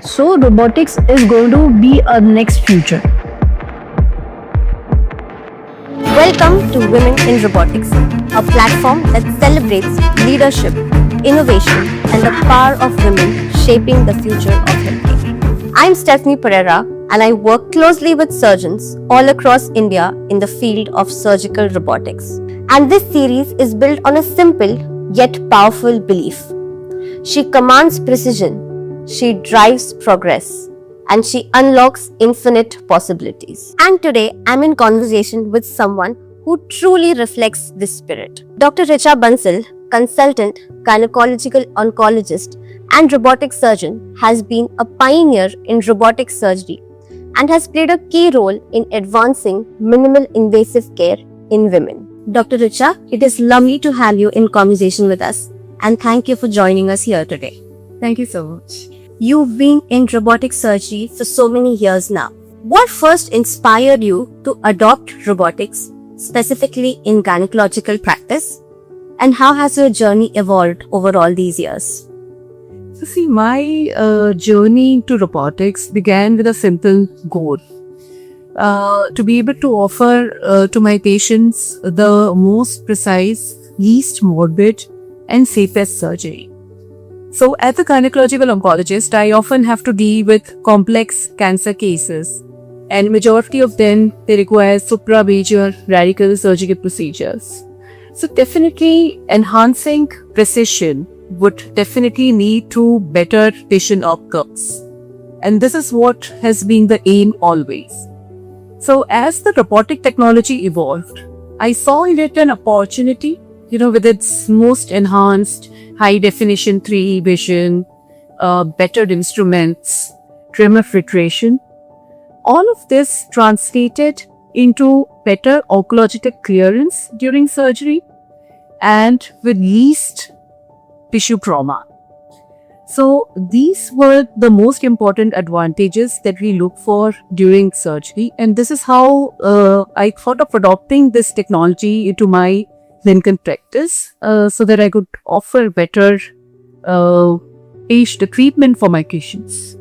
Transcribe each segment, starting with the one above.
So robotics is going to be a next future. Welcome to Women in Robotics, a platform that celebrates leadership, innovation, and the power of women shaping the future of healthcare. I'm Stephanie Pereira, and I work closely with surgeons all across India in the field of surgical robotics. And this series is built on a simple yet powerful belief. She commands precision, she drives progress, and she unlocks infinite possibilities. And today, I'm in conversation with someone who truly reflects this spirit. Dr. Richa Bansal, consultant, gynecological oncologist, and robotic surgeon, has been a pioneer in robotic surgery and has played a key role in advancing minimal invasive care in women. Dr. Richa, it is lovely to have you in conversation with us, and thank you for joining us here today. Thank you so much. You've been in robotic surgery for so many years now. What first inspired you to adopt robotics, specifically in gynecological practice? And how has your journey evolved over all these years? So, see, my journey into robotics began with a simple goal to be able to offer to my patients the most precise, least morbid, and safest surgery. So, as a gynecological oncologist, I often have to deal with complex cancer cases, and majority of them they require supra-major radical surgical procedures. So, definitely enhancing precision would definitely lead to better patient outcomes, and this is what has been the aim always. So, as the robotic technology evolved, I saw in it an opportunity, with its most enhanced high definition 3D vision, better instruments, tremor filtration. All of this translated into better oncological clearance during surgery and with least tissue trauma. So these were the most important advantages that we look for during surgery, and this is how I thought of adopting this technology into my clinical practice so that I could offer better treatment for my patients.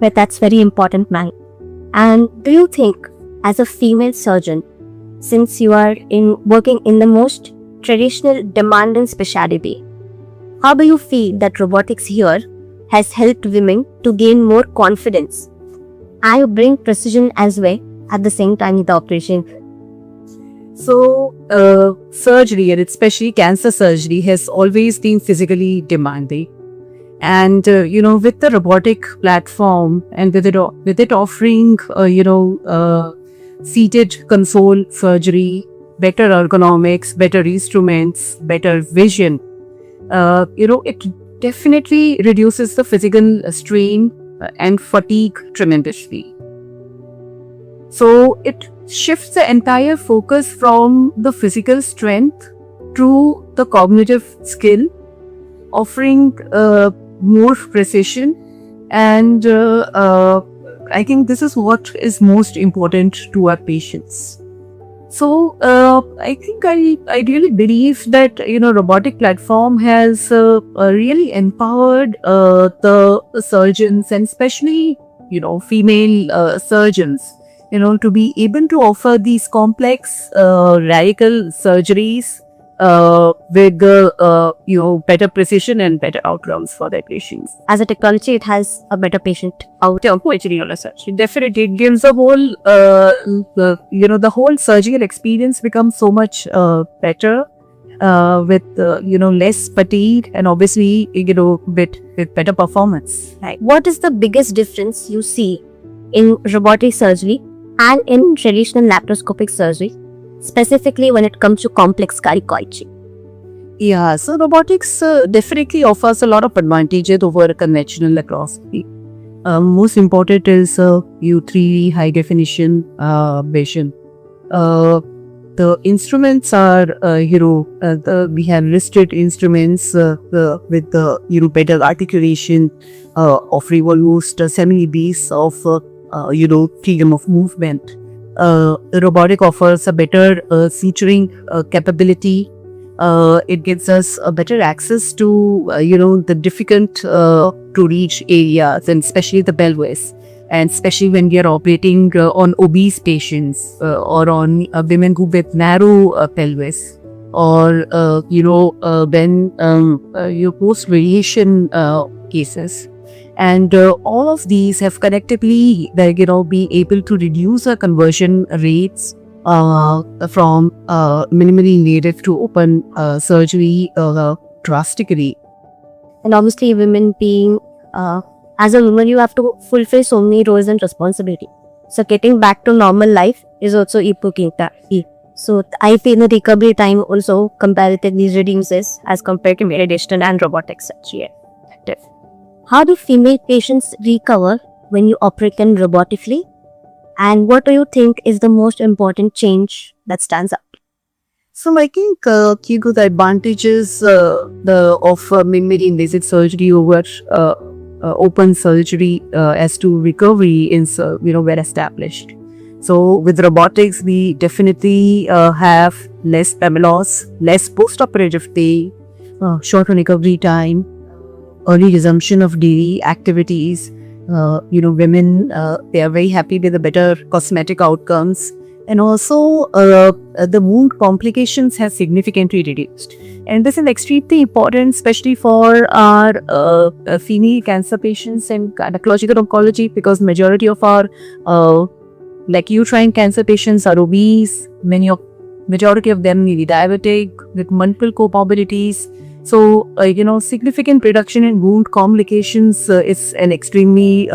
But that's very important, ma'am. And do you think, as a female surgeon, since you are working in the most traditional demanding specialty, how do you feel that robotics here has helped women to gain more confidence and bring precision as well at the same time in the operation? So, surgery, and especially cancer surgery, has always been physically demanding. And, with the robotic platform and with it offering, seated console surgery, better ergonomics, better instruments, better vision, it definitely reduces the physical strain and fatigue tremendously. So it shifts the entire focus from the physical strength to the cognitive skill, offering more precision, and I think this is what is most important to our patients. So I think I really believe that robotic platform has really empowered the surgeons, and especially female surgeons, to be able to offer these complex radical surgeries with better precision and better outcomes for their patients. As a technology, it has a better patient outcome. Definitely, it gives the whole, the whole surgical experience becomes so much better with less fatigue and obviously with better performance. Right. What is the biggest difference you see in robotic surgery and in traditional laparoscopic surgery, specifically when it comes to complex gynecology? Yeah, so robotics definitely offers a lot of advantages over conventional laparoscopy. Most important is U3 high definition vision. The instruments are, we have listed instruments with the better articulation of revolved semi-base of freedom of movement. Robotic offers a better suturing capability, It gives us a better access to, the difficult to reach areas, and especially the pelvis. And especially when we are operating on obese patients or on women who with narrow pelvis, or when you post radiation cases. And all of these have collectively, be able to reduce our conversion rates from minimally invasive to open surgery drastically. And obviously, women being, as a woman, you have to fulfill so many roles and responsibility. So getting back to normal life is also epoching. So I feel the recovery time also comparatively reduces as compared to meditation and robotic surgery. How do female patients recover when you operate them robotically? And what do you think is the most important change that stands out? So I think, Kigo, the advantages of minimally invasive surgery over open surgery as to recovery is, well established. So with robotics, we definitely have less loss, less post-operative stay, shorter recovery time, early resumption of daily activities. Women, they are very happy with the better cosmetic outcomes. And also, the wound complications have significantly reduced. And this is extremely important, especially for our female cancer patients and gynecological oncology, because majority of our uterine cancer patients are obese. Majority of them may be diabetic with multiple comorbidities. So, significant reduction in wound complications is an extremely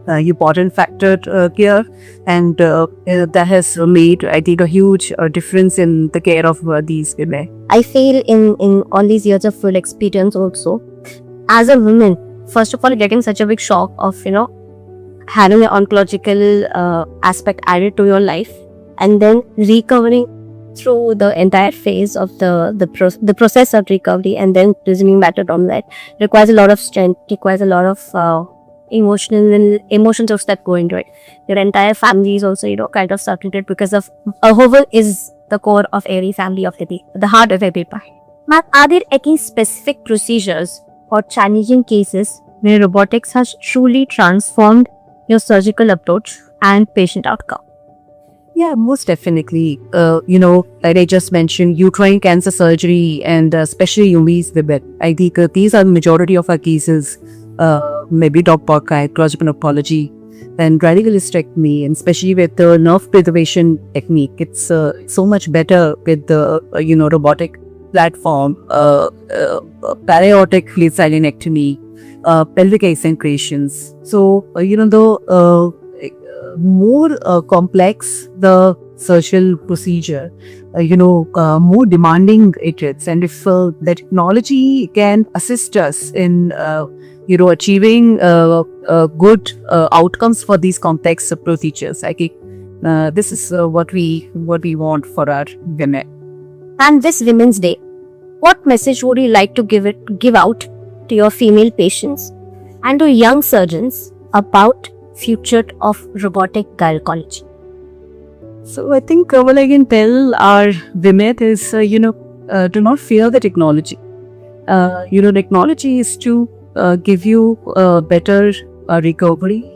important factor here, and that has made, I think, a huge difference in the care of these women. I feel in all these years of full experience also, as a woman, first of all, getting such a big shock of, having an oncological aspect added to your life, and then recovering through the entire phase of the process of recovery, and then resuming back to normal life requires a lot of strength, requires a lot of emotions also that go into it. Your entire family is also, kind of supported, because of Ahoval is the core of every family of the heart of every part. Ma'am, are there any specific procedures or challenging cases where robotics has truly transformed your surgical approach and patient outcome? Yeah, most definitely. Like I just mentioned, uterine cancer surgery and especially obese women. I think these are the majority of our cases. Maybe Doppler gynecological oncology and radical hysterectomy, and especially with the nerve preservation technique. It's so much better with the robotic platform, para-aortic fluid silenectomy, pelvic ascentrations. So the more complex the surgical procedure, more demanding it is. And if the technology can assist us in, achieving good outcomes for these complex procedures, I think this is what we want for our women. And this Women's Day, what message would you like to give out to your female patients and to young surgeons about future of robotic gynecology? So I think what I can tell our women is, do not fear the technology. Technology is to give you better recovery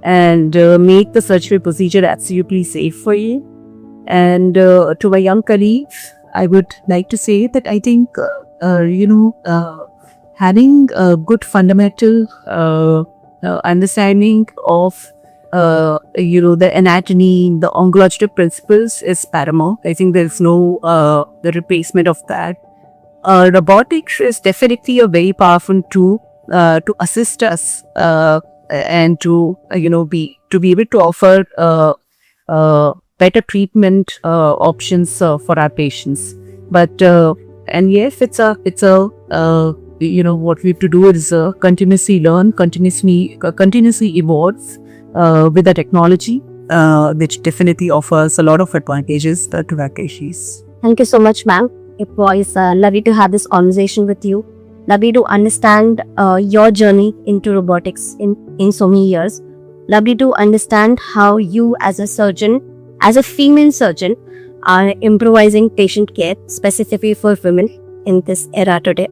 and make the surgery procedure absolutely safe for you. And to my young colleagues, I would like to say that I think, having a good fundamental understanding of the anatomy, the oncological principles is paramount. I think there's no the replacement of that. Robotics is definitely a very powerful tool to assist us and to be able to offer better treatment options for our patients. But and yes, it's a what we have to do is continuously learn, continuously evolve with the technology, which definitely offers a lot of advantages to our patients. Thank you so much, ma'am. It was lovely to have this conversation with you. Lovely to understand your journey into robotics in so many years. Lovely to understand how you as a surgeon, as a female surgeon, are improvising patient care specifically for women. in this era today.